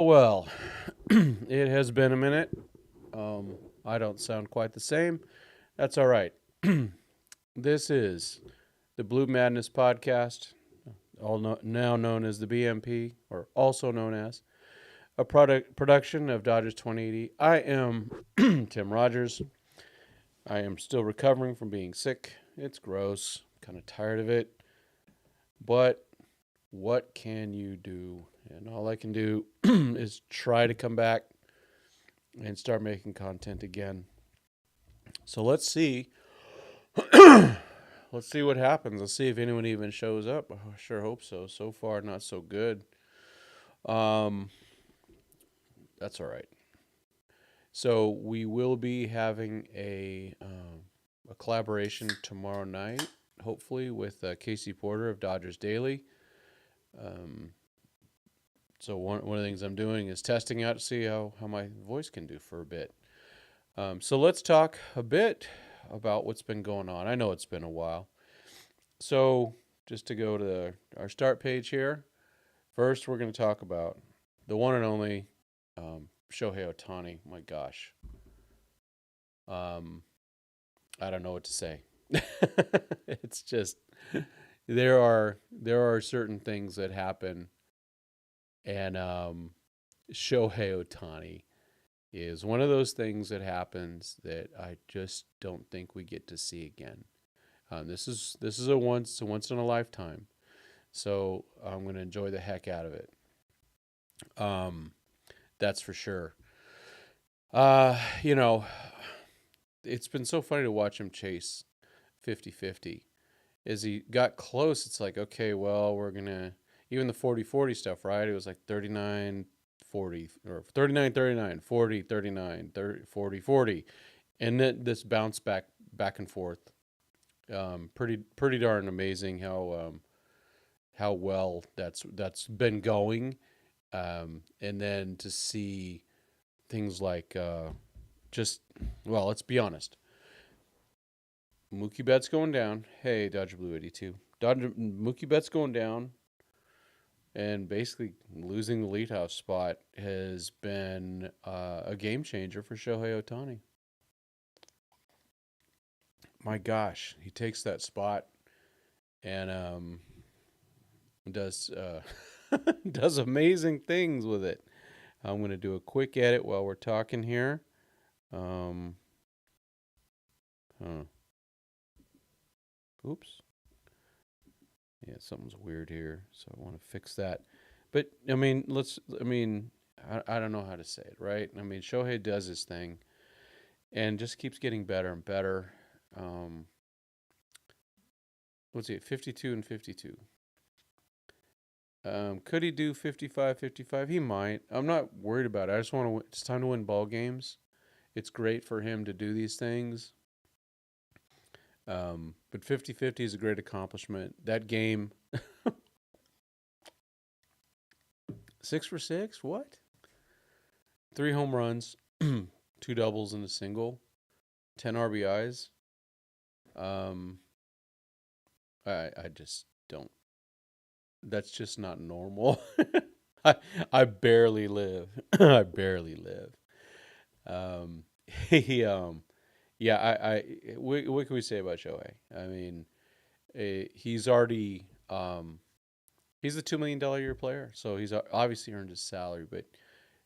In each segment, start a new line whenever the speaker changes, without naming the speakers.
Well, it has been a minute. I don't sound quite the same. That's all right. This is the Blue Madness podcast, now known as the BMP, or also known as a production of Dodgers 2080. I am Tim Rogers. I am still recovering from being sick. It's gross. Kind of tired of it. But what can you do? And all I can do is try to come back and start making content again. So let's see. Let's see what happens. Let's see if anyone even shows up. I sure hope so. So far, not so good. Um, that's all right. So we will be having a collaboration tomorrow night, hopefully with Casey Porter of Dodgers Daily. Um, so one of the things I'm doing is testing out to see how my voice can do for a bit. So let's talk a bit about what's been going on. I know it's been a while. So just to go to our start page here, first we're going to talk about the one and only Shohei Ohtani. My gosh, um, I don't know what to say. It's just there are certain things that happen, and Shohei Ohtani is one of those things that happens that I just don't think we get to see again. This is a once in a lifetime, so I'm gonna enjoy the heck out of it. Um, that's for sure. You know, it's been so funny to watch him chase 50-50. As he got close, it's like, okay, well, we're gonna even the 40-40 stuff, right? It was like 39-40 or 39-39, 40-39, 30, 40-40, and then this bounce back and forth. Pretty darn amazing how well that's been going. And then to see things like just well, let's be honest. Mookie Betts going down. Hey, Dodger Blue 82. Mookie Betts going down and basically losing the leadoff spot has been a game changer for Shohei Ohtani. My gosh, he takes that spot and does does amazing things with it. I'm going to do a quick edit while we're talking here. Um, huh. Oops. Yeah, something's weird here, so I want to fix that. But I mean, I don't know how to say it, right? I mean, Shohei does his thing and just keeps getting better and better. Um, what's he, 52 and 52? Could he do 55-55? He might. I'm not worried about it. I just want to. It's time to win ball games. It's great for him to do these things. But 50-50 is a great accomplishment. That game, 6 for 6. What? 3 home runs, 2 doubles and a single, 10 RBIs. Um, I just don't. That's just not normal. I I barely live. I barely live. Um, he yeah. What can we say about Shohei? I mean, he's already he's a $2 million a year player, so he's obviously earned his salary. But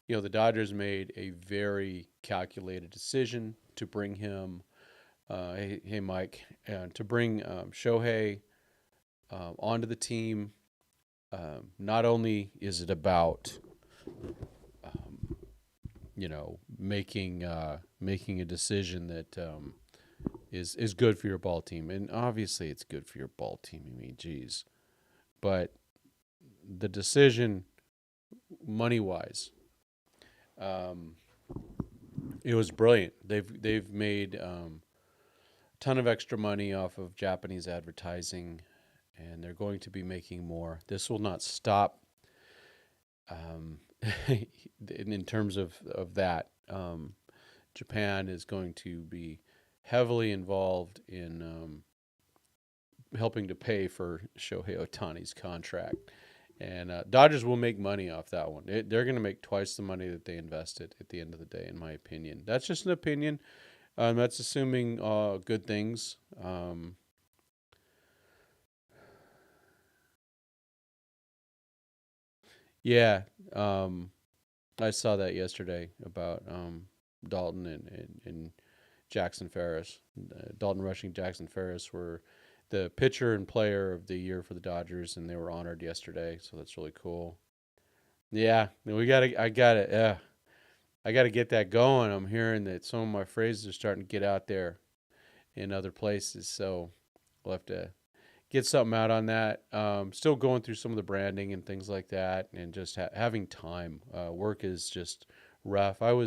the Dodgers made a very calculated decision to bring him. Hey, Mike, to bring Shohei onto the team. Not only is it about um, making a decision that is good for your ball team, and obviously it's good for your ball team. I mean, geez, but the decision, money wise, um, it was brilliant. They've made a ton of extra money off of Japanese advertising, and they're going to be making more. This will not stop. Um, in terms of that, Japan is going to be heavily involved in helping to pay for Shohei Ohtani's contract. And Dodgers will make money off that one. They're going to make twice the money that they invested at the end of the day, in my opinion. That's just an opinion. That's assuming good things. Yeah, I saw that yesterday about Dalton and Jackson Ferris. Dalton Rushing, Jackson Ferris were the pitcher and player of the year for the Dodgers, and they were honored yesterday. So that's really cool. Yeah, we gotta. I gotta. Yeah, I gotta get that going. I'm hearing that some of my phrases are starting to get out there in other places, so we'll have to get something out on that. Still going through some of the branding and things like that, and just having time. Work is just rough. Um,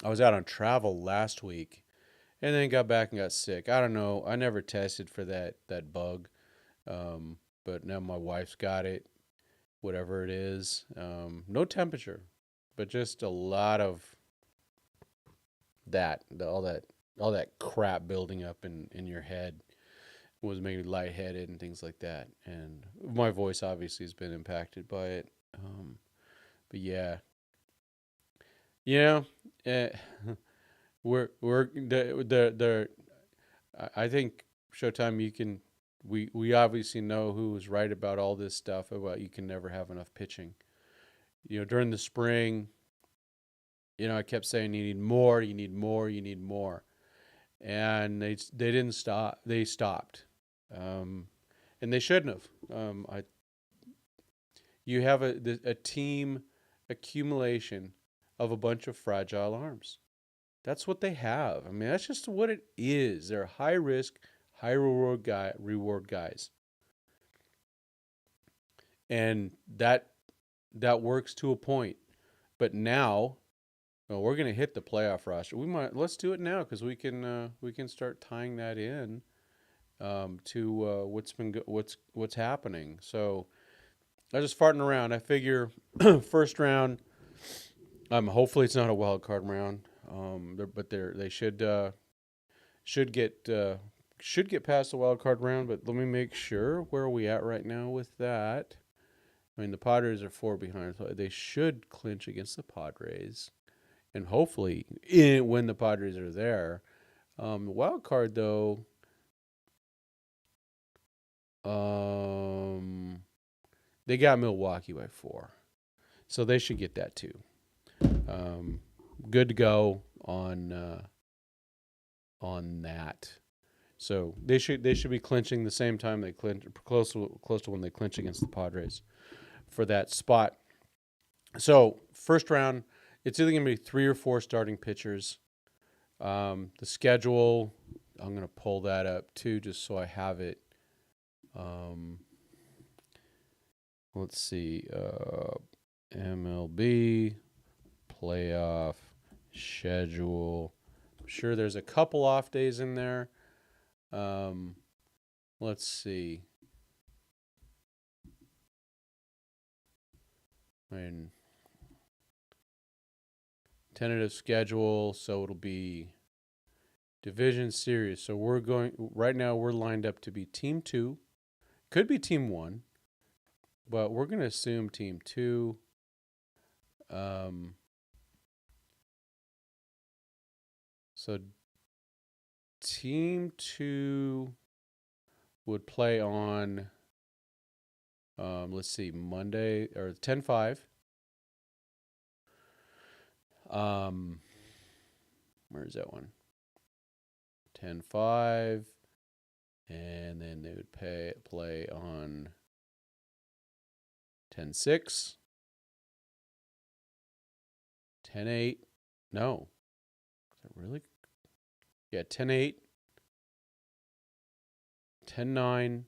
I was out on travel last week, and then got back and got sick. I don't know. I never tested for that bug, but now my wife's got it. Whatever it is, no temperature, but just a lot of all that crap building up in your head was making me lightheaded and things like that. And my voice obviously has been impacted by it. But yeah, you know, eh, we're the I think Showtime, you can we obviously know who was right about all this stuff about you can never have enough pitching. During the spring, I kept saying you need more, you need more, you need more, and they didn't stop. They stopped, um, and they shouldn't have. You have a team accumulation of a bunch of fragile arms. That's what they have. I mean, that's just what it is. They're high risk, high reward guys, and that works to a point. But now, well, we're going to hit the playoff roster. Let's do it now because we can start tying that in to what's happening. So I was just farting around. I figure first round. Hopefully it's not a wild card round. But they should get past the wild card round. But let me make sure, where are we at right now with that. I mean, the Padres are 4 behind, so they should clinch against the Padres, and hopefully when the Padres are there. The wild card though, they got Milwaukee by 4, so they should get that too. Good to go on that. So they should be clinching the same time they clinch, close to when they clinch against the Padres for that spot. So first round, it's either going to be 3 or 4 starting pitchers. The schedule, I'm going to pull that up too, just so I have it. Let's see. MLB playoff schedule. I'm sure there's a couple off days in there. Let's see. I mean, tentative schedule, so it'll be division series. So right now we're lined up to be team 2. Could be team 1, but we're going to assume team 2. So team 2 would play on, let's see, Monday or 10-5. Where's that one? 10-5, and then they would play on 10-6, 10-8. No, is that really? Yeah, 10-8, 10-9,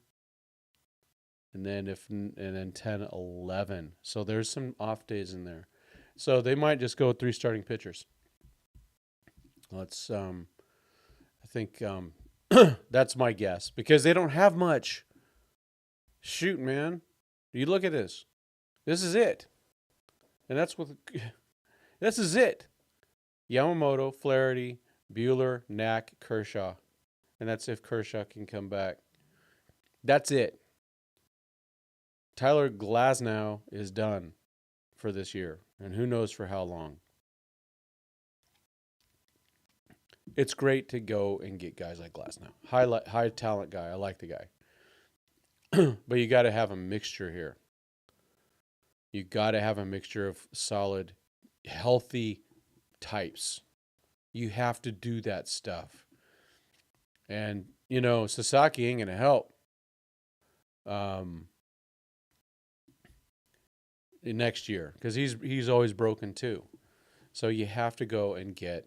and then 10-11. So there's some off days in there. So they might just go with 3 starting pitchers. Let's I think that's my guess, because they don't have much. Shoot, man. You look at this. This is it. And this is it. Yamamoto, Flaherty, Buehler, Knack, Kershaw. And that's if Kershaw can come back. That's it. Tyler Glasnow is done for this year, and who knows for how long. It's great to go and get guys like Glasnow. High talent guy. I like the guy. But you got to have a mixture here. You got to have a mixture of solid, healthy types. You have to do that stuff. And, Sasaki ain't going to help next year because he's always broken too. So you have to go and get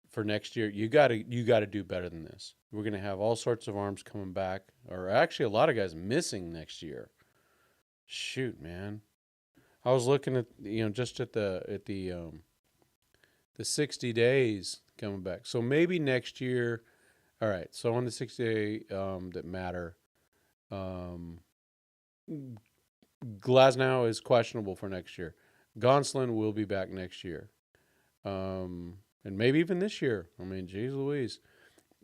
for next year. You got to do better than this. We're going to have all sorts of arms coming back, or actually a lot of guys missing next year. Shoot, man. I was looking at just at the 60 days coming back. So maybe next year. All right. So on the 60-day that matter, Glasnow is questionable for next year. Gonsolin will be back next year. And maybe even this year. I mean, geez Louise.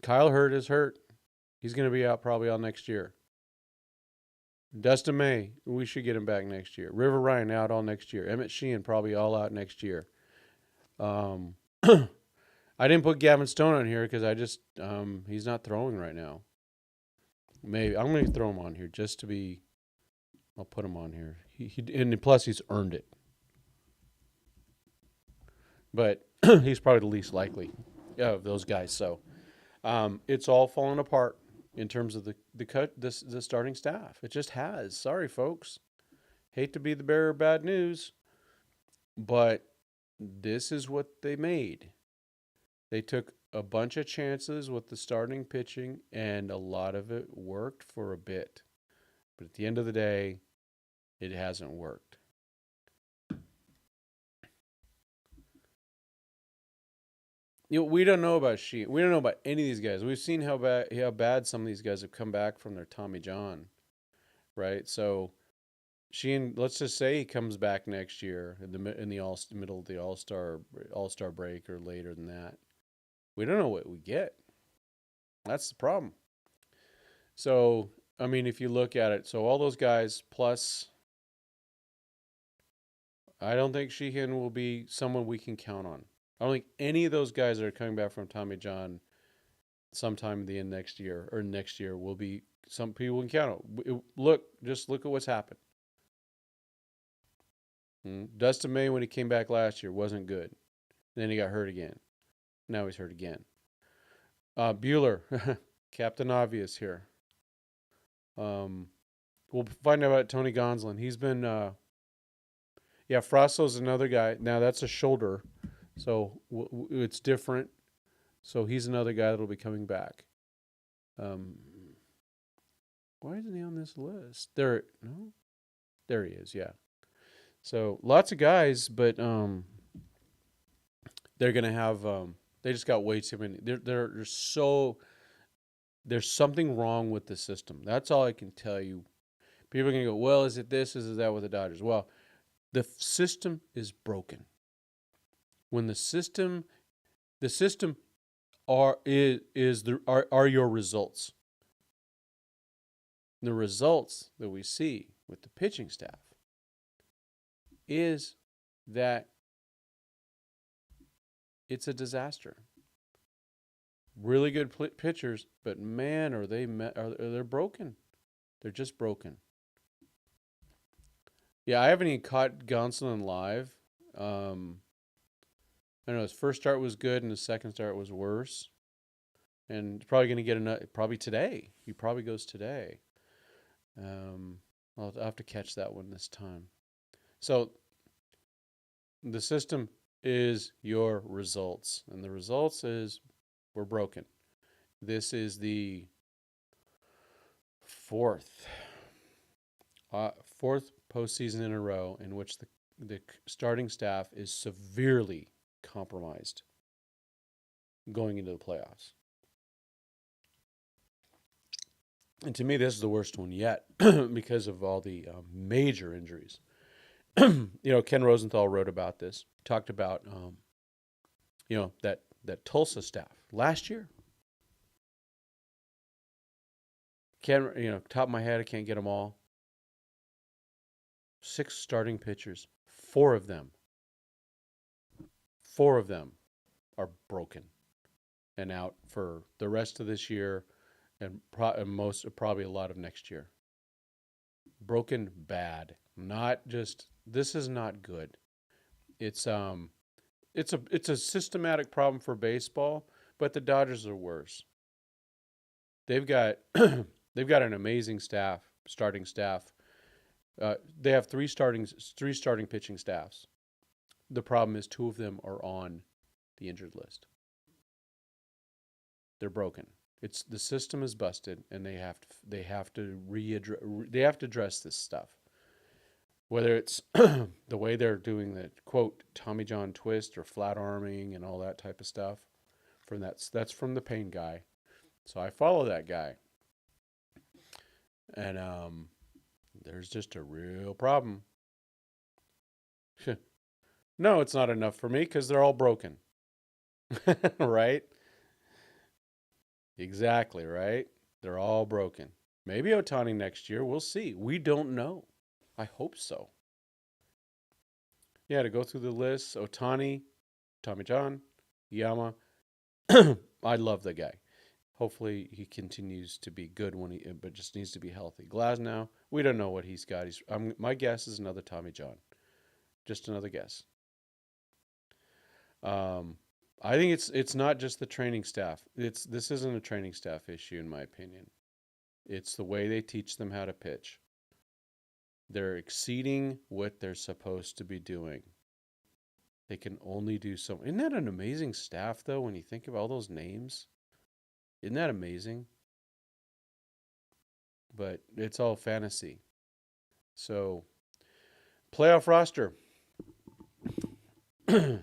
Kyle Hurt is hurt. He's going to be out probably all next year. Dustin May, we should get him back next year. River Ryan out all next year. Emmett Sheehan probably all out next year. I didn't put Gavin Stone on here because I just he's not throwing right now. Maybe I'm going to throw him on here just to be. I'll put him on here. And plus he's earned it. But he's probably the least likely of those guys. So it's all falling apart in terms of the starting staff. It just has. Sorry, folks. Hate to be the bearer of bad news, but this is what they made. They took a bunch of chances with the starting pitching, and a lot of it worked for a bit. But at the end of the day, it hasn't worked. We don't know about Sheehan. We don't know about any of these guys. We've seen how bad some of these guys have come back from their Tommy John, right? So Sheehan, let's just say he comes back next year in the middle of the All-Star break or later than that. We don't know what we get. That's the problem. So, I mean, if you look at it, so all those guys plus, I don't think Sheehan will be someone we can count on. I don't think any of those guys that are coming back from Tommy John sometime in the end next year will be some people can count on. Just look at what's happened. Dustin May, when he came back last year, wasn't good. Then he got hurt again. Now he's hurt again. Bueller, Captain Obvious here. We'll find out about Tony Gonsolin. He's been, Frosso's another guy. Now that's a shoulder. So it's different. So he's another guy that'll be coming back. Why isn't he on this list? There he is. Yeah. So lots of guys, but they're gonna have. They just got way too many. There's something wrong with the system. That's all I can tell you. People are gonna go, well, is it this? Is that with the Dodgers? Well, the system is broken. When the system are your results. The results that we see with the pitching staff is that it's a disaster. Really good pitchers, but man, they're broken. They're just broken. Yeah, I haven't even caught Gonsolin live. I know his first start was good and his second start was worse. And probably going to get another, probably today. He probably goes today. I'll have to catch that one this time. So the system is your results. And the results is we're broken. This is the fourth postseason in a row in which the starting staff is severely compromised going into the playoffs. And to me, this is the worst one yet because of all the major injuries. Ken Rosenthal wrote about this, talked about, that Tulsa staff last year. Can't, top of my head, I can't get them all. 6 starting pitchers. 4 of them are broken and out for the rest of this year and probably a lot of next year. Broken bad. Not just this is not good. It's it's a systematic problem for baseball, but the Dodgers are worse. They've got they've got an amazing starting staff. They have three starting pitching staffs. The problem is 2 of them are on the injured list. They're broken. It's the system is busted, and they have to address this stuff. Whether it's the way they're doing the quote Tommy John twist or flat arming and all that type of stuff. That's from the pain guy, so I follow that guy, and there's just a real problem. No, it's not enough for me because they're all broken, right? Exactly, right? They're all broken. Maybe Ohtani next year. We'll see. We don't know. I hope so. Yeah, to go through the list: Ohtani, Tommy John, Yama. I love the guy. Hopefully he continues to be good but just needs to be healthy. Glasnow, we don't know what he's got. My guess is another Tommy John. Just another guess. I think it's not just the training staff. This isn't a training staff issue in my opinion. It's the way they teach them how to pitch. They're exceeding what they're supposed to be doing. They can only do so. Isn't that an amazing staff though when you think of all those names? Isn't that amazing? But it's all fantasy. So, playoff roster. I'm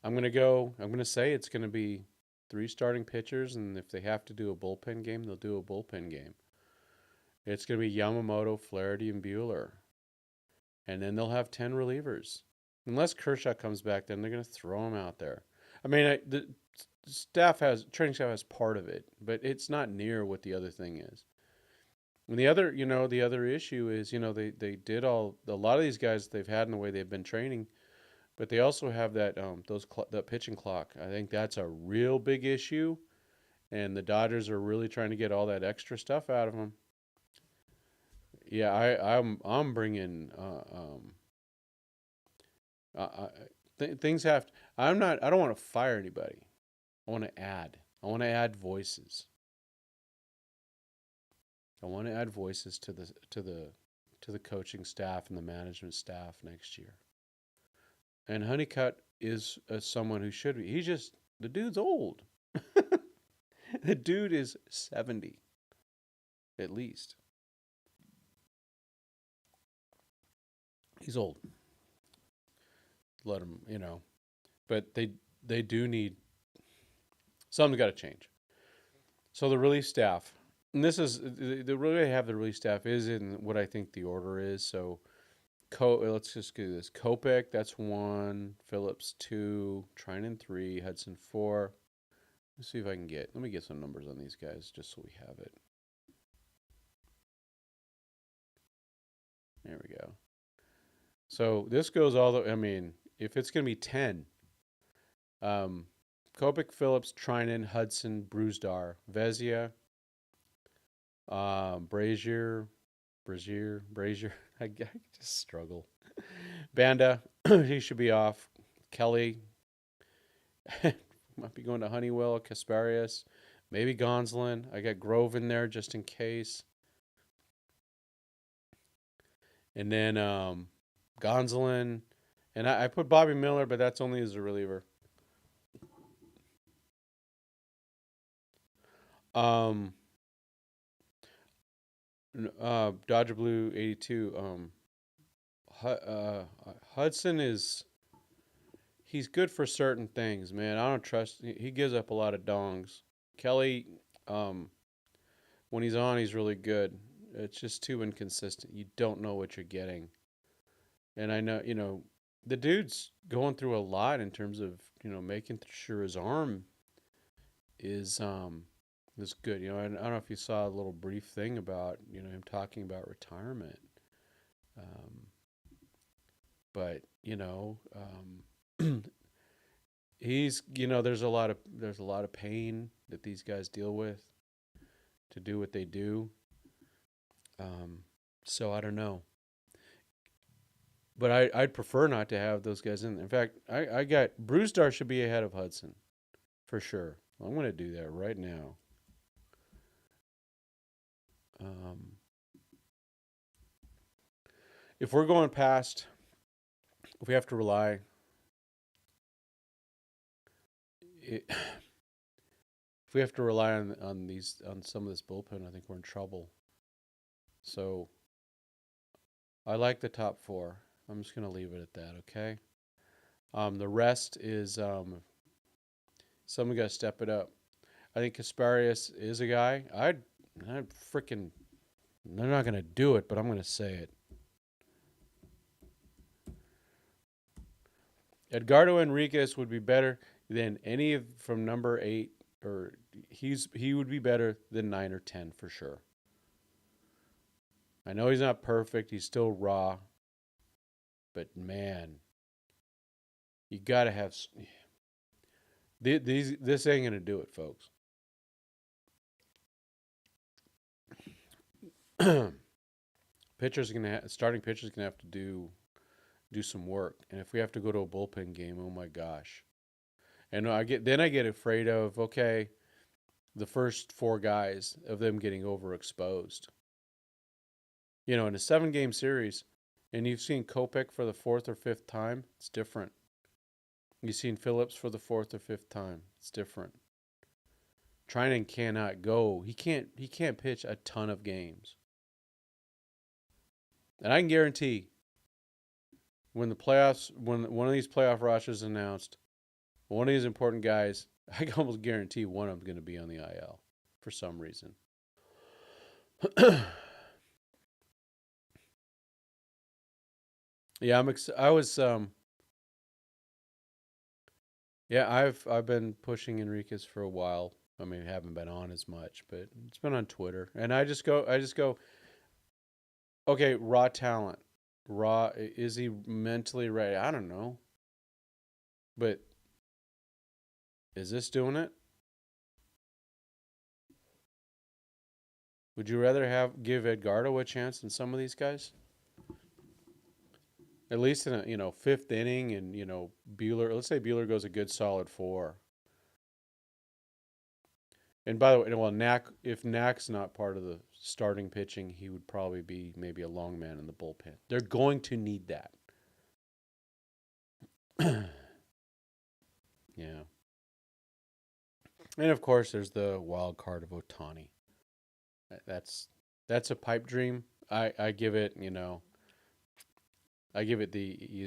going to say it's going to be 3 starting pitchers, and if they have to do a bullpen game, they'll do a bullpen game. It's going to be Yamamoto, Flaherty, and Buehler. And then they'll have 10 relievers. Unless Kershaw comes back, then they're going to throw him out there. I mean, the training staff has part of it, but it's not near what the other thing is. And the other issue is, they did a lot of these guys they've had in the way they've been training, but they also have that that pitching clock. I think that's a real big issue, and the Dodgers are really trying to get all that extra stuff out of them. Yeah, I'm bringing things have. I don't want to fire anybody. I want to add. I want to add voices. I want to add voices to the coaching staff and the management staff next year. And Honeycutt is someone who should be. The dude's old. The dude is 70, at least. He's old. Let him, But they do need something's got to change. So the relief staff, and this is the way I have the relief staff is in what I think the order is. So, let's just do this. Kopech, that's 1. Phillips 2. Trinan 3. Hudson 4. Let's see if I can let me get some numbers on these guys just so we have it. There we go. So this goes all the. I mean, if it's going to be 10, Kopech, Phillips, Trinan, Hudson, Brusdar, Vezia, Brazier. I just struggle. Banda, he should be off. Kelly might be going to Honeywell, Kasparius, maybe Gonsolin. I got Grove in there just in case. And then Gonsolin, and I put Bobby Miller, but that's only as a reliever. Dodger Blue 82. Hudson he's good for certain things, man. I don't trust. He gives up a lot of dongs. Kelly, when he's on, he's really good. It's just too inconsistent. You don't know what you're getting. And I know, the dude's going through a lot in terms of, making sure his arm is It's good. I don't know if you saw a little brief thing about him talking about retirement. Um, but he's there's a lot of pain that these guys deal with to do what they do. Um, so I don't know, but I'd prefer not to have those guys in. In fact, I got Brewstar should be ahead of Hudson for sure. I'm going to do that right now. Um, if we're going past, if we have to rely, if we have to rely on some of this bullpen, I think we're in trouble. So I like the top four. I'm just going to leave it at that. Okay. The rest is someone got to step it up. I think Kasparius is a guy. I freaking. They're not going to do it, but I'm going to say it. Edgardo Enriquez would be better than any from number 8, or he would be better than 9 or 10 for sure. I know he's not perfect. He's still raw. But man, you got to have this ain't going to do it, folks. Starting pitchers going to have to do some work. And if we have to go to a bullpen game, oh my gosh. And I get afraid of, okay, the first 4 guys of them getting overexposed. In a 7-game series, and you've seen Kopech for the 4th or 5th time, it's different. You've seen Phillips for the 4th or 5th time, it's different. Trinan cannot go. He can't pitch a ton of games. And I can guarantee when one of these playoff rosters is announced, one of these important guys, I can almost guarantee one of them's going to be on the IL for some reason. Yeah, I've been pushing Enriquez for a while. I mean, I haven't been on as much, but it's been on Twitter. And I just go, okay, raw talent. Is he mentally ready? I don't know. But is this doing it? Would you rather give Edgardo a chance than some of these guys? At least in a 5th inning, and Buehler. Let's say Buehler goes a good solid 4. And by the way, well, if Knack's not part of the starting pitching, he would probably be maybe a long man in the bullpen. They're going to need that. Yeah. And of course, there's the wild card of Ohtani. That's a pipe dream. I give it, I give it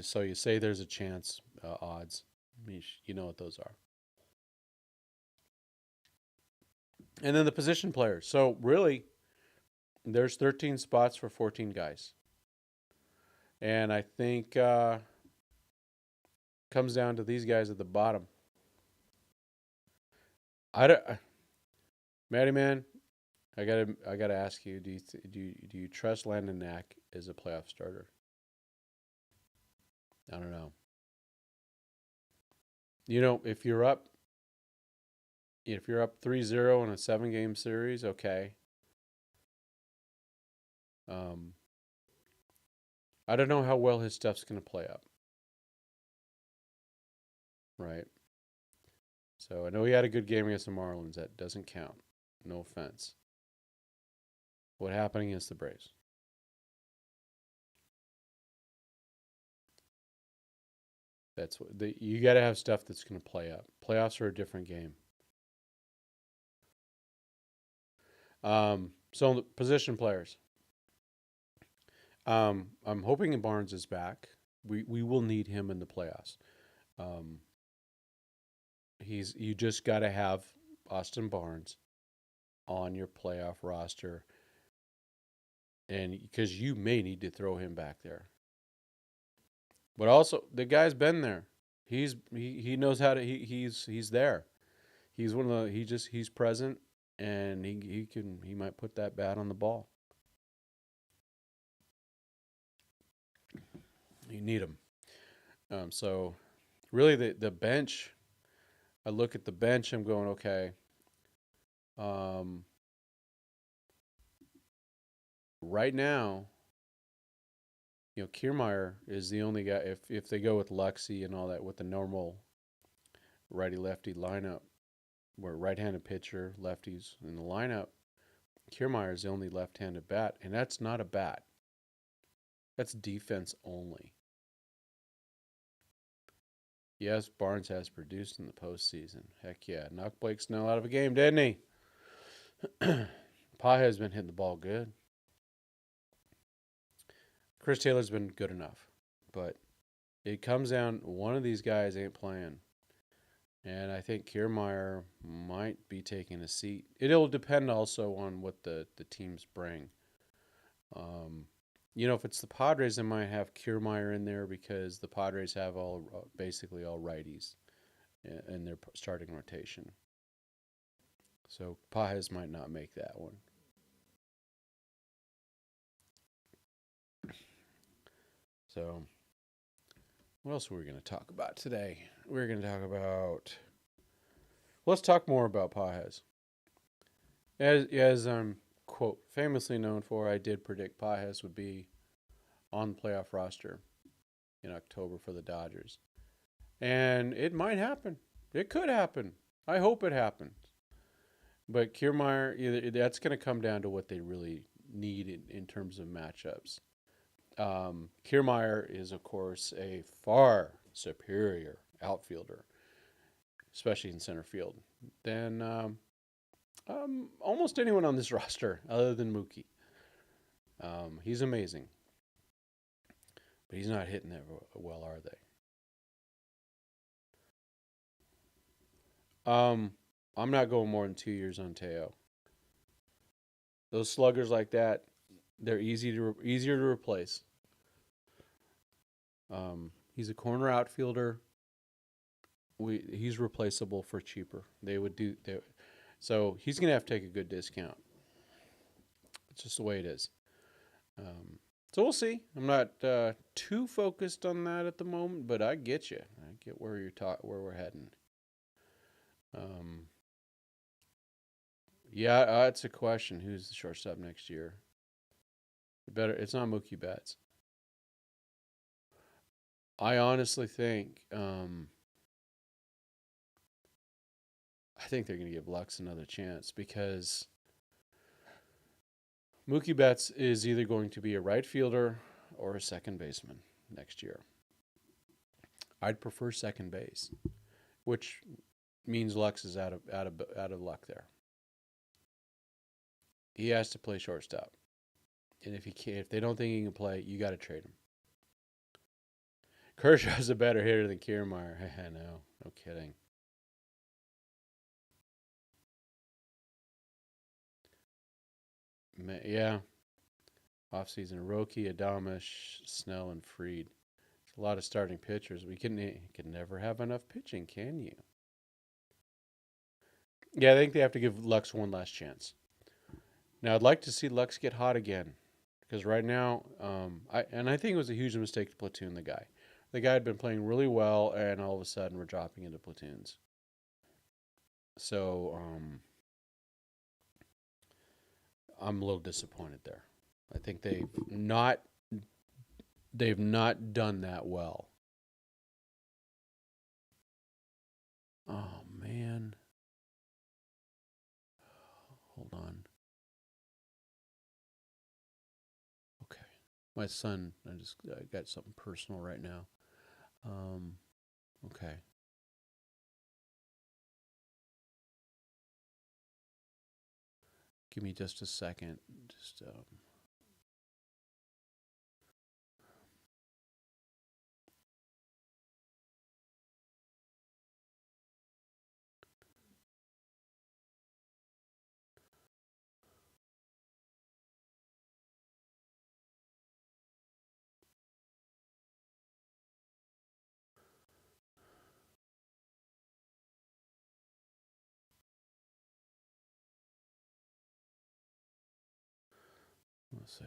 so you say there's a chance odds. You know what those are. And then the position players. So really, there's 13 spots for 14 guys. And I think comes down to these guys at the bottom. Matty man, I gotta ask you: do you trust Landon Knack as a playoff starter? I don't know. If you're up 3-0 in a 7-game series, okay. I don't know how well his stuff's gonna play up. Right. So I know he had a good game against the Marlins. That doesn't count. No offense. What happened against the Braves? That's what you got to have stuff that's going to play up. Playoffs are a different game. So the position players. I'm hoping Barnes is back. We will need him in the playoffs. You just got to have Austin Barnes on your playoff roster, and because you may need to throw him back there. But also, the guy's been there. He knows how to. He's there. He's one of the. He's present. and he might put that bat on the ball. You need him. So really, the bench. I look at the bench. I'm going, okay. Right now, Kiermaier is the only guy. If they go with Luxy and all that with the normal righty lefty lineup, where right-handed pitcher, lefties in the lineup, Kiermaier is the only left-handed bat, and that's not a bat. That's defense only. Yes, Barnes has produced in the postseason. Heck yeah. Knocked Blake Snell out of a game, didn't he? Pa has been hitting the ball good. Chris Taylor's been good enough. But it comes down, one of these guys ain't playing. And I think Kiermaier might be taking a seat. It'll depend also on what the teams bring. If it's the Padres, they might have Kiermaier in there because the Padres have basically all righties in their starting rotation. So Pajes might not make that one. So what else are we going to talk about today? We're going to talk about. Let's talk more about Pajes. As I'm quote famously known for, I did predict Pajes would be on the playoff roster in October for the Dodgers, and it might happen. It could happen. I hope it happens. But Kiermaier, that's going to come down to what they really need in terms of matchups. Kiermaier is, of course, a far superior outfielder, especially in center field, than almost anyone on this roster other than Mookie. He's amazing. But he's not hitting that well, are they? I'm not going more than 2 years on Teo. Those sluggers like that, they're easier to replace. He's a corner outfielder. He's replaceable for cheaper. So he's gonna have to take a good discount. It's just the way it is. So we'll see. I'm not too focused on that at the moment, but I get you. I get where where we're heading. Yeah, it's a question. Who's the shortstop next year? It's not Mookie Betts. I honestly think I think they're going to give Lux another chance because Mookie Betts is either going to be a right fielder or a second baseman next year. I'd prefer second base, which means Lux is out of luck there. He has to play shortstop, and if they don't think he can play, you got to trade him. Kershaw's a better hitter than Kiermaier. No kidding. Yeah. Offseason, Roki, Adames, Snell, and Fried. A lot of starting pitchers. We can never have enough pitching, can you? Yeah, I think they have to give Lux one last chance. Now, I'd like to see Lux get hot again because right now, I think it was a huge mistake to platoon the guy. The guy had been playing really well, and all of a sudden, we're dropping into platoons. So, I'm a little disappointed there. I think they've not done that well. Oh man. Hold on. Okay. My son, I got something personal right now. Okay. Give me just a second. Just Let's see.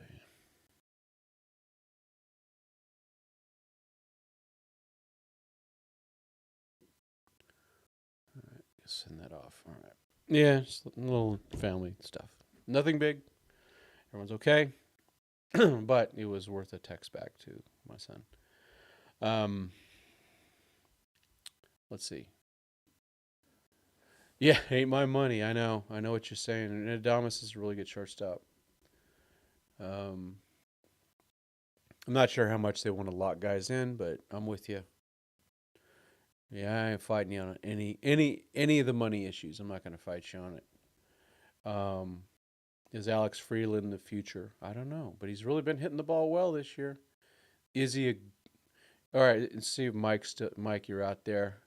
All right, send that off. All right. Yeah, just a little family stuff. Nothing big. Everyone's okay. But it was worth a text back to my son. Let's see. Yeah, ain't my money. I know what you're saying. And Adamas is a really good shortstop. I'm not sure how much they want to lock guys in, but I'm with you. Yeah, I ain't fighting you on any of the money issues. I'm not going to fight you on it. Is Alex Freeland the future? I don't know, but he's really been hitting the ball well this year. Is he a? All right, let's see if Mike, you're out there.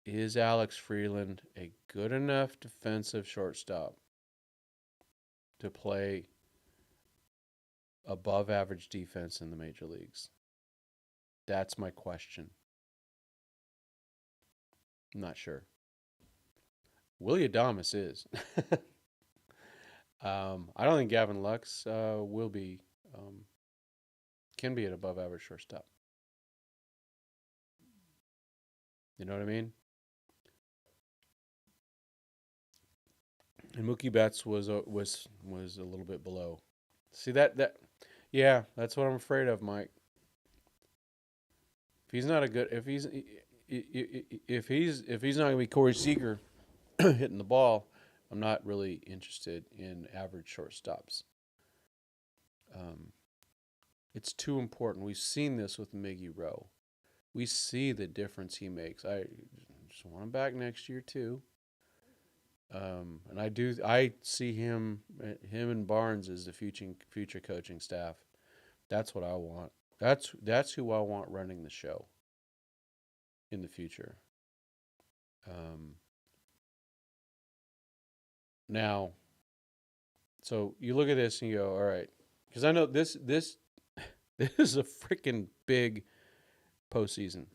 Is Alex Freeland a good enough defensive shortstop to play above average defense in the major leagues? That's my question. I'm not sure. Willie Adames is. I don't think Gavin Lux will be, can be an above average shortstop. You know what I mean? And Mookie Betts was a little bit below. See that yeah, that's what I'm afraid of, Mike. If he's not a good if he's not going to be Corey Seager hitting the ball, I'm not really interested in average shortstops. It's too important. We've seen this with Miggy Rowe. We see the difference he makes. I just want him back next year too. And I see him and Barnes as the future coaching staff. That's what I want. That's who I want running the show in the future. Now, so you look at this and you go, all right, because I know this this is a freaking big postseason.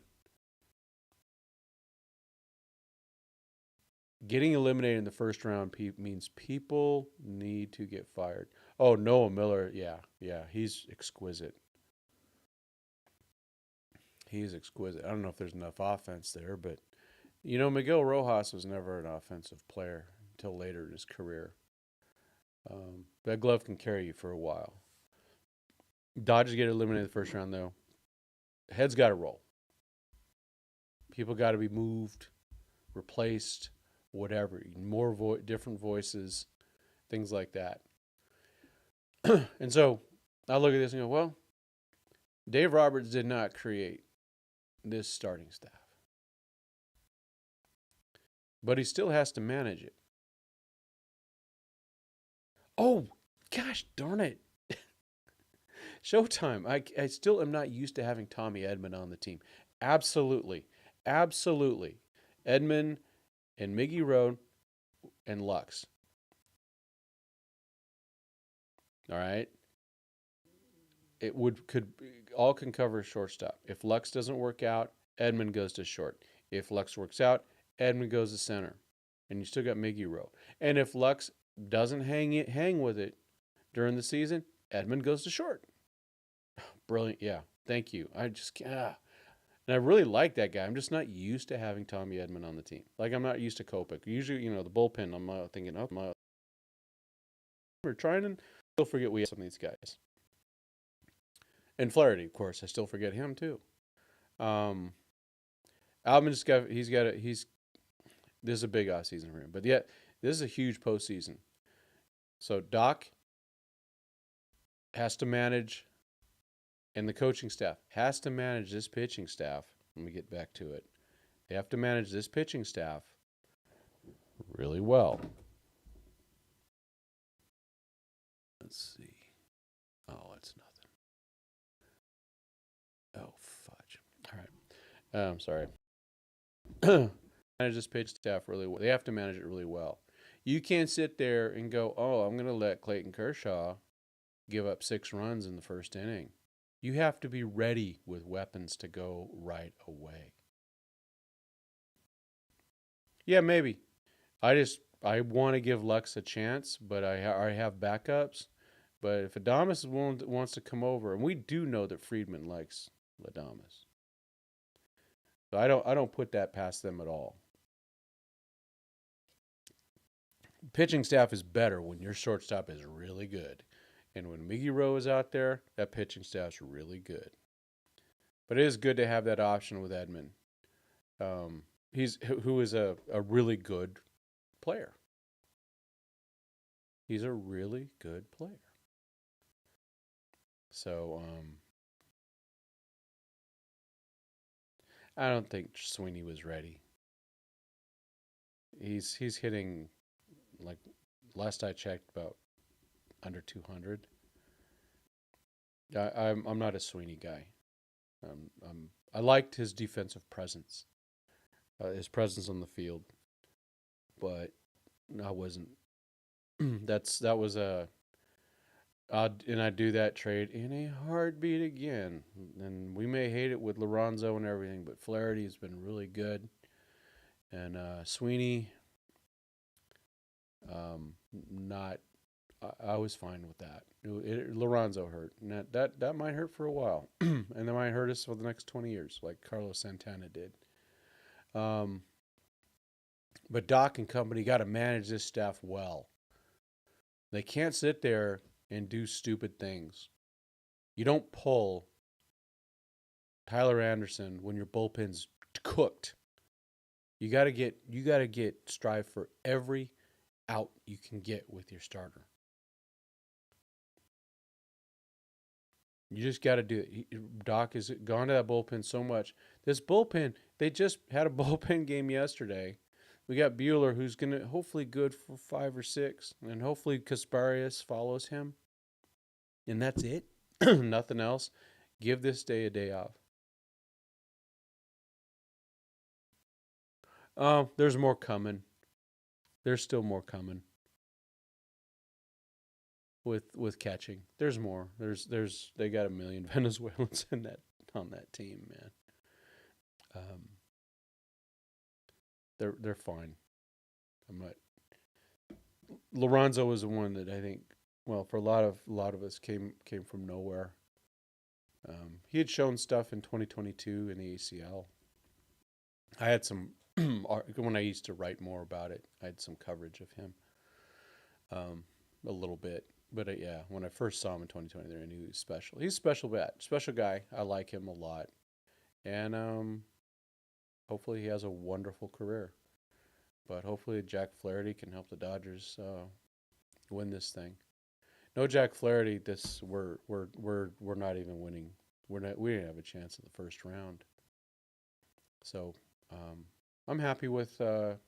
Getting eliminated in the first round means people need to get fired. Oh, Noah Miller, yeah, he's exquisite. He's exquisite. I don't know if there's enough offense there, but Miguel Rojas was never an offensive player until later in his career. That glove can carry you for a while. Dodgers get eliminated in the first round, though. Heads got to roll. People got to be moved, replaced, whatever. More different voices, things like that. And so I look at this and go, well, Dave Roberts did not create this starting staff. But he still has to manage it. Oh, gosh darn it. Showtime. I still am not used to having Tommy Edman on the team. Absolutely. Edman and Miggy Rowe and Lux. All right. It all can cover shortstop. If Lux doesn't work out, Edman goes to short. If Lux works out, Edman goes to center. And you still got Miggy Rowe. And if Lux doesn't hang with it during the season, Edman goes to short. Brilliant. Yeah. Thank you. I just can't. And I really like that guy. I'm just not used to having Tommy Edman on the team. Like, I'm not used to Kopech. Usually, the bullpen, I'm thinking, oh, we're trying to still forget we have some of these guys. And Flaherty, of course. I still forget him, too. Alvin's this is a big offseason for him. But yet, this is a huge postseason. So Doc has to manage, and the coaching staff has to manage this pitching staff. Let me get back to it. They have to manage this pitching staff really well. Let's see. Oh, it's nothing. Oh, fudge. All right. I'm sorry. Manage this pitching staff really well. They have to manage it really well. You can't sit there and go, oh, I'm going to let Clayton Kershaw give up 6 runs in the first inning. You have to be ready with weapons to go right away. Yeah, maybe. I just I want to give Lux a chance, but I have backups. But if Adamas wants to come over, and we do know that Friedman likes Adamas, so I don't put that past them at all. Pitching staff is better when your shortstop is really good, and when Miggy Rowe is out there, that pitching staff's really good. But it is good to have that option with Edman. Who is a really good player. He's a really good player. So I don't think Sweeney was ready. He's hitting, like, last I checked, about under 200. I'm not a Sweeney guy. I liked his defensive presence, his presence on the field, but I wasn't. That was a and I do that trade in a heartbeat again. And we may hate it with Lorenzo and everything, but Flaherty has been really good. And Sweeney, not. I was fine with that. Lorenzo hurt, and that might hurt for a while, and that might hurt us for the next 20 years, like Carlos Santana did. But Doc and company got to manage this staff well. They can't sit there and do stupid things. You don't pull Tyler Anderson when your bullpen's cooked. You got to strive for every out you can get with your starter. You just got to do it. Doc has gone to that bullpen so much. This bullpen, they just had a bullpen game yesterday. We got Buehler, who's going to hopefully good for 5 or 6, and hopefully Kasparius follows him. And that's it. Nothing else. Give this day a day off. There's more coming. There's still more coming. With catching, there's more. They got a million Venezuelans on that team, man. They're fine. I'm not. Lorenzo was the one that I think, well, for a lot of us came from nowhere. He had shown stuff in 2022 in the ACL. I had some when I used to write more about it. I had some coverage of him, a little bit. But yeah, when I first saw him in 2023, I knew he was special. He's a special bat, special guy. I like him a lot, and hopefully he has a wonderful career. But hopefully Jack Flaherty can help the Dodgers win this thing. No Jack Flaherty, we're not even winning. We didn't have a chance in the first round. So I'm happy with who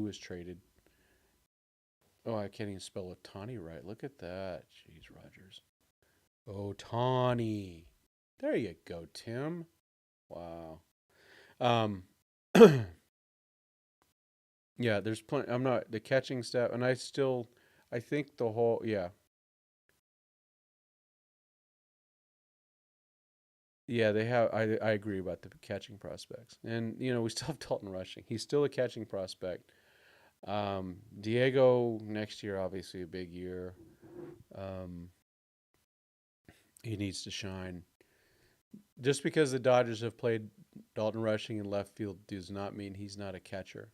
was traded. Oh, I can't even spell Ohtani right. Look at that. Jeez, Rogers. Ohtani. There you go, Tim. Wow. Yeah, there's plenty. I'm not the catching staff, and I think the whole, yeah. Yeah, they have. I agree about the catching prospects, and we still have Dalton Rushing. He's still a catching prospect. Diego next year, obviously a big year. He needs to shine. Just because the Dodgers have played Dalton Rushing in left field does not mean he's not a catcher.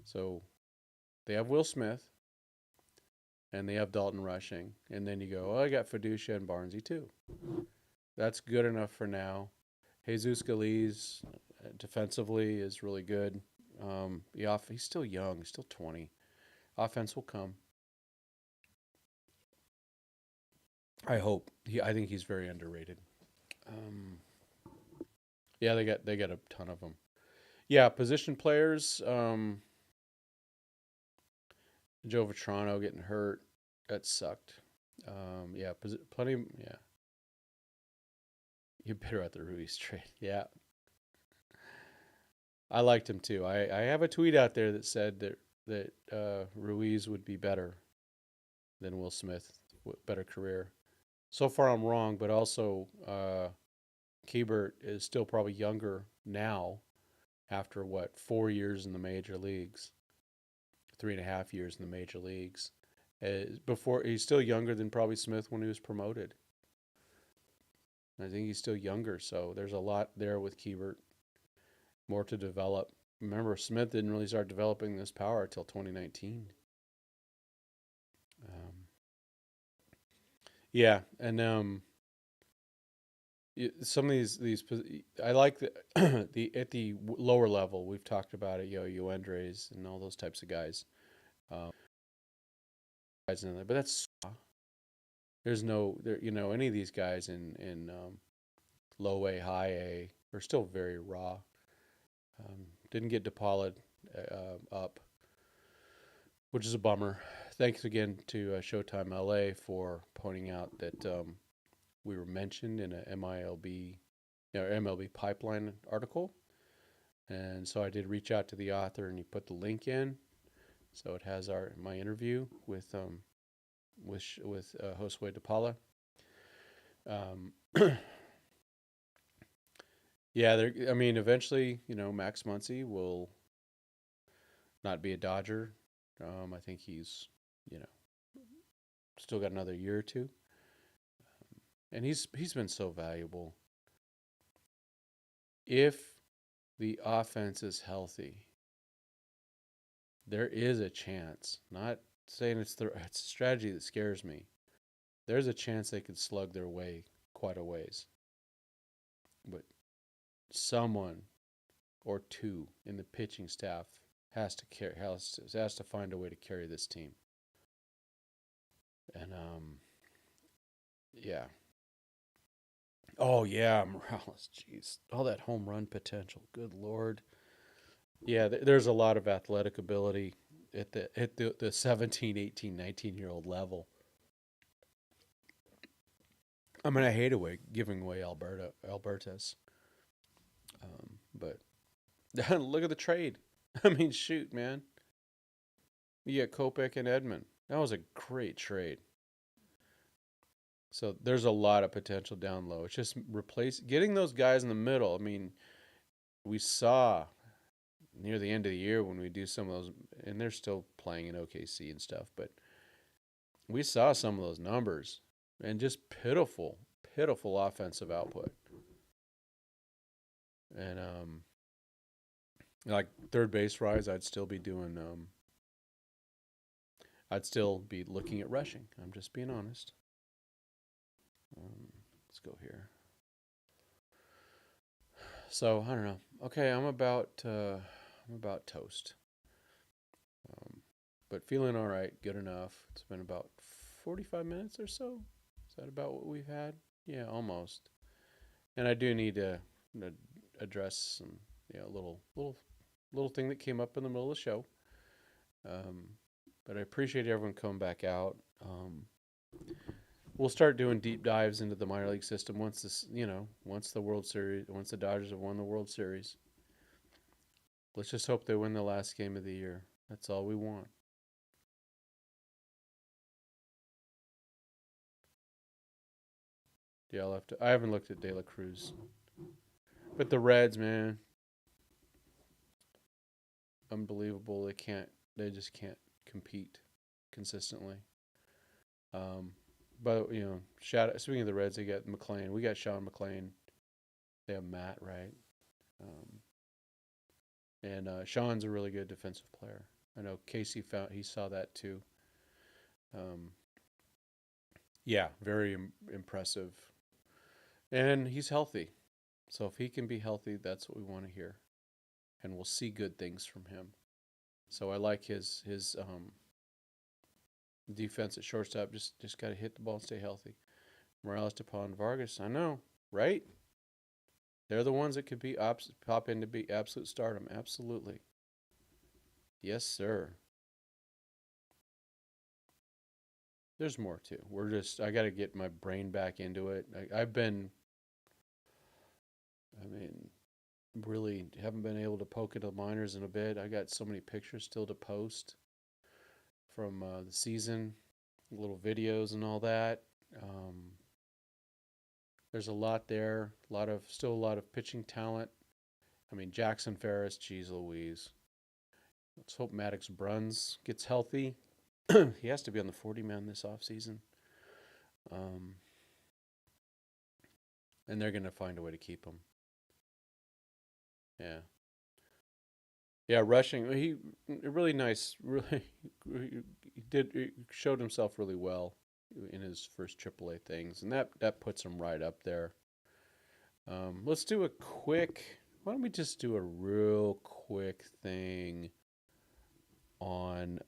So they have Will Smith, and they have Dalton Rushing, and then you go, oh, I got Fiducia and Barnesy too. That's good enough for now. Jesus Galiz defensively is really good. He's still young. He's still 20. Offense will come. I hope. I think he's very underrated. Yeah, they got a ton of them. Yeah, position players. Joe Vitrano getting hurt. That sucked. Yeah, plenty. Yeah. You're bitter at the Ruiz trade. Yeah. I liked him too. I have a tweet out there that said that Ruiz would be better than Will Smith, better career. So far, I'm wrong, but also Kiebert is still probably younger now, after 4 years in the major leagues. 3.5 years in the major leagues. Before he's still younger than probably Smith when he was promoted. I think he's still younger, so there's a lot there with Keibert, more to develop. Remember, Smith didn't really start developing this power until 2019. Yeah, and some of these I like the at the lower level. We've talked about it, Yo Andres and all those types of guys. Guys in there, but that's there's no there. Any of these guys in low A, high A are still very raw. Didn't get DePaula up, which is a bummer. Thanks again to Showtime LA for pointing out that we were mentioned in a MLB Pipeline article, and so I did reach out to the author, and he put the link in, so it has my interview with Josue DePaula. Yeah, eventually, Max Muncy will not be a Dodger. I think he's, still got another year or two, and he's been so valuable. If the offense is healthy, there is a chance. Not saying it's a strategy that scares me. There's a chance they could slug their way quite a ways, but someone or two in the pitching staff has to find a way to carry this team. And yeah. Oh yeah, Morales. Jeez, all that home run potential. Good Lord. Yeah, there's a lot of athletic ability at the 17, 18, 19-year-old level. I mean, I hate giving away Albertus. But look at the trade. I mean, shoot, man. You got Kopech and Edman. That was a great trade. So there's a lot of potential down low. It's just getting those guys in the middle. I mean, we saw near the end of the year when we do some of those, and they're still playing in OKC and stuff, but we saw some of those numbers and just pitiful offensive output. And like third base rise, I'd still be looking at rushing. I'm just being honest. Let's go here. So I don't know. Okay, I'm about toast. But feeling all right, good enough. It's been about 45 minutes or so. Is that about what we've had? Yeah, almost. And I do need to address some little thing that came up in the middle of the show. But I appreciate everyone coming back out. We'll start doing deep dives into the minor league system once the World Series, once the Dodgers have won the World Series. Let's just hope they win the last game of the year. That's all we want. Yeah, I haven't looked at De La Cruz. But the Reds, man, unbelievable. They just can't compete consistently. But speaking of the Reds, they got McClain. We got Sean McClain. They have Matt, right? And Sean's a really good defensive player. I know Casey he saw that too. Yeah, very impressive. And he's healthy. So if he can be healthy, that's what we want to hear. And we'll see good things from him. So I like his defense at shortstop. Just got to hit the ball and stay healthy. Morales, DePaul, Vargas. I know, right? They're the ones that could pop in to be absolute stardom. Absolutely. Yes, sir. There's more too. I got to get my brain back into it. Really haven't been able to poke into the minors in a bit. I got so many pictures still to post from the season, little videos and all that. There's a lot there. Still a lot of pitching talent. I mean, Jackson Ferris, geez Louise. Let's hope Maddox Bruns gets healthy. He has to be on the 40-man this offseason. And they're going to find a way to keep him. Yeah. Yeah, rushing. He really nice. Really, he showed himself really well in his first AAA things, and that puts him right up there. Let's do a quick. Why don't we just do a real quick thing on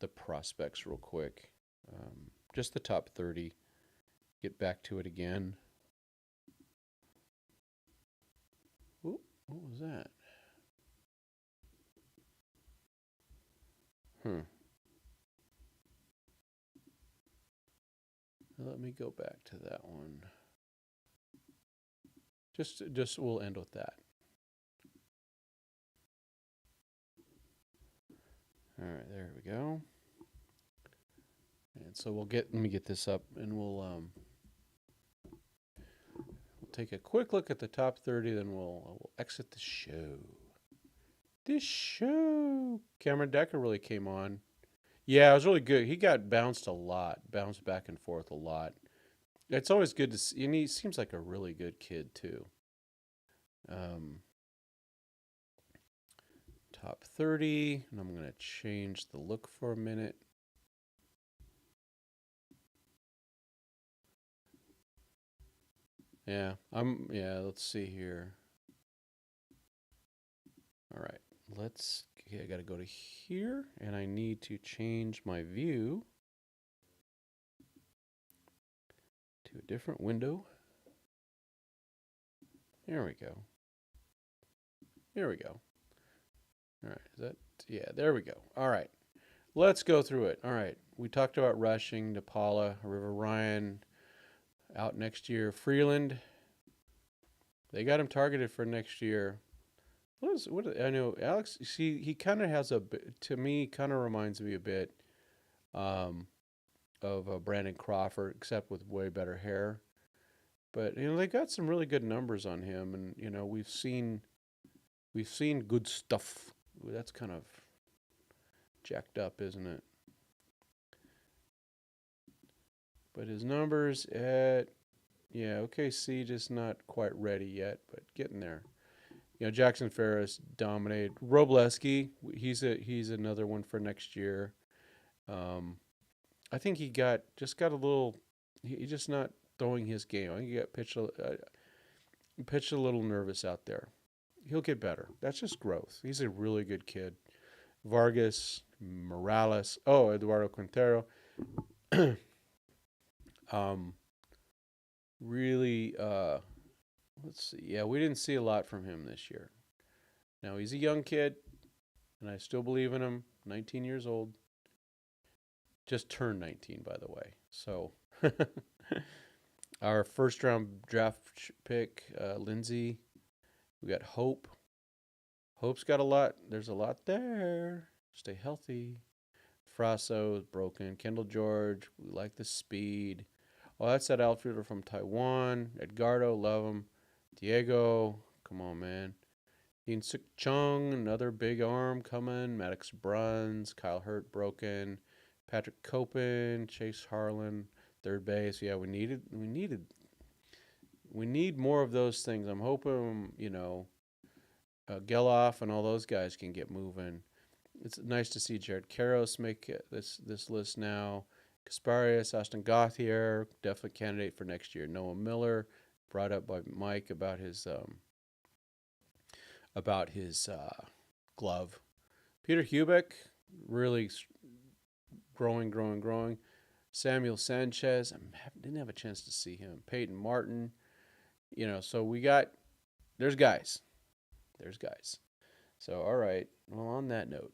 the prospects, real quick. Just the top 30. Get back to it again. Ooh, what was that? Let me go back to that one. Just we'll end with that. All right, there we go. And so let me get this up, and we'll take a quick look at the top 30, then we'll exit the show. Cameron Decker really came on. Yeah, it was really good. He got bounced back and forth a lot. It's always good to see, and he seems like a really good kid too. Top 30, and I'm going to change the look for a minute. Yeah, let's see here. All right, I got to go to here, and I need to change my view to a different window. There we go. All right, there we go. All right, let's go through it. All right, we talked about rushing, DePaula, River Ryan, out next year. Freeland, they got him targeted for next year. I know Alex. See, he kind of has to me, kind of reminds me a bit of Brandon Crawford, except with way better hair. But they got some really good numbers on him, and we've seen good stuff. That's kind of jacked up, isn't it? But his numbers at OKC just not quite ready yet, but getting there. Jackson Ferris dominated. Robleski, he's another one for next year. I think he just got a little. He's just not throwing his game. I think he got pitched a little nervous out there. He'll get better. That's just growth. He's a really good kid. Vargas, Morales. Oh, Eduardo Quintero. Really. Let's see. Yeah, we didn't see a lot from him this year. Now, he's a young kid, and I still believe in him. 19 years old. Just turned 19, by the way. So, our first-round draft pick, Lindsay. We got Hope. Hope's got a lot. There's a lot there. Stay healthy. Frasso is broken. Kendall George, we like the speed. Oh, that's that outfielder from Taiwan. Edgardo, love him. Diego, come on, man. Dean Suk Chung, another big arm coming. Maddox Bruns, Kyle Hurt, broken. Patrick Copen, Chase Harlan, third base. Yeah, we need more of those things. I'm hoping, Geloff and all those guys can get moving. It's nice to see Jared Karros make this list now. Kasparius, Austin Gauthier, definitely candidate for next year. Noah Miller, brought up by Mike about his glove. Peter Hubick, really growing. Samuel Sanchez, didn't have a chance to see him. Peyton Martin, so there's guys. So, all right. Well, on that note,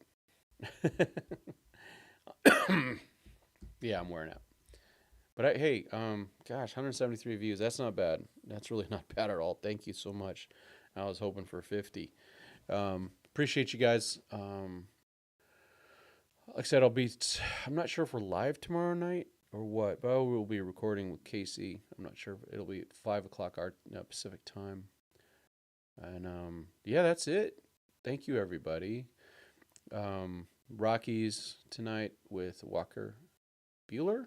yeah, I'm wearing out. But hey, 173 views. That's not bad. That's really not bad at all. Thank you so much. I was hoping for 50. Appreciate you guys. Like I said, I'm not sure if we're live tomorrow night or what, but we'll be recording with Casey. I'm not sure if it'll be 5 o'clock our Pacific time. And that's it. thank you, everybody. Rockies tonight with Walker Bueller.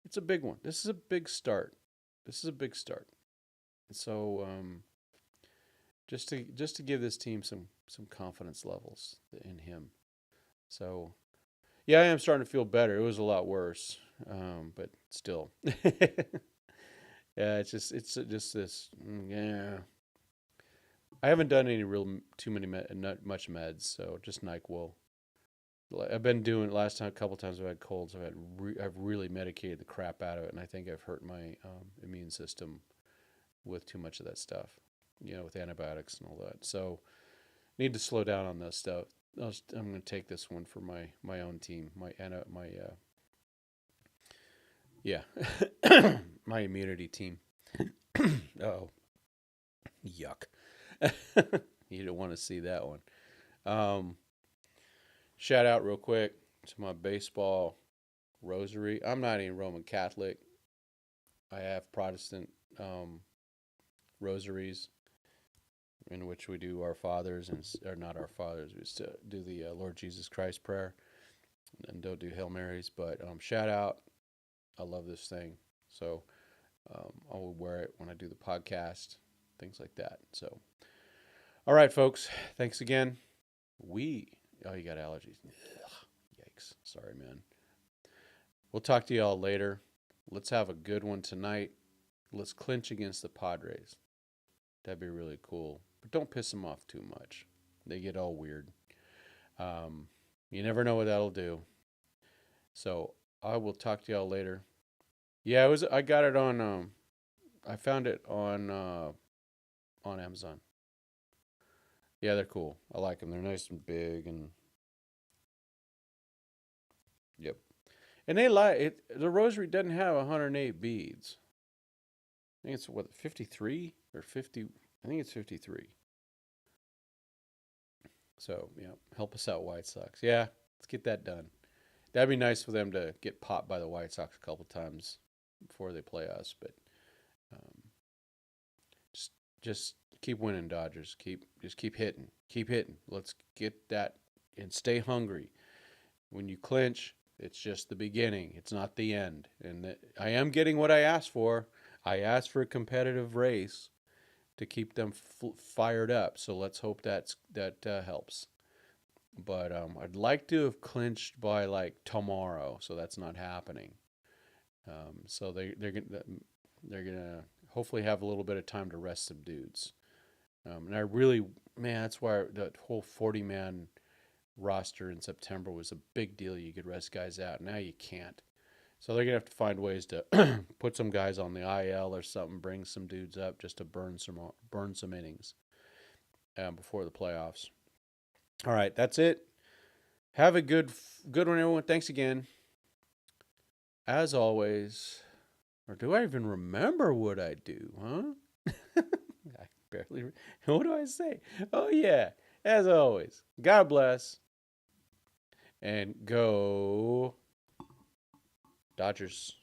It's a big one. This is a big start. So just to give this team some confidence levels in him. So yeah, I am starting to feel better. It was a lot worse, but still. Yeah, it's just this. Yeah, I haven't done any too many not much meds, so just NyQuil. I've been doing last time a couple times I've had colds. I've really medicated the crap out of it, and I think I've hurt my immune system with too much of that stuff. With antibiotics and all that. So need to slow down on that stuff. I'm going to take this one for my own team, yeah, my immunity team. Oh, yuck! You don't want to see that one. Shout out real quick to my baseball rosary. I'm not even Roman Catholic. I have Protestant rosaries in which we do our fathers or not our fathers. We still do the Lord Jesus Christ prayer and don't do Hail Marys. But shout out. I love this thing. So I will wear it when I do the podcast, things like that. So, all right, folks. Thanks again. Oh, you got allergies. Ugh, yikes. Sorry, man. We'll talk to y'all later. Let's have a good one tonight. Let's clinch against the Padres. That'd be really cool. But don't piss them off too much. They get all weird. You never know what that'll do. So I will talk to y'all later. Yeah, I got it on. I found it on Amazon. Yeah, they're cool. I like them. They're nice and big and yep. And they like it. The rosary doesn't have 108 beads. I think it's 53 or 50. I think it's 53. So yeah, help us out, White Sox. Yeah, let's get that done. That'd be nice for them to get popped by the White Sox a couple times before they play us. But um, just keep winning, Dodgers. Keep hitting. Let's get that and stay hungry. When you clinch, it's just the beginning. It's not the end. And I am getting what I asked for. I asked for a competitive race to keep them fired up. So let's hope that helps. But I'd like to have clinched by like tomorrow. So that's not happening. So they're gonna hopefully have a little bit of time to rest some dudes. And I really, man, that's why that whole 40-man roster in September was a big deal. You could rest guys out. Now you can't. So they're going to have to find ways to put some guys on the IL or something, bring some dudes up just to burn some innings before the playoffs. All right, that's it. Have a good one, everyone. Thanks again. As always, or do I even remember what I do, huh? I barely. What do I say? Oh, yeah. As always, God bless. And go Dodgers.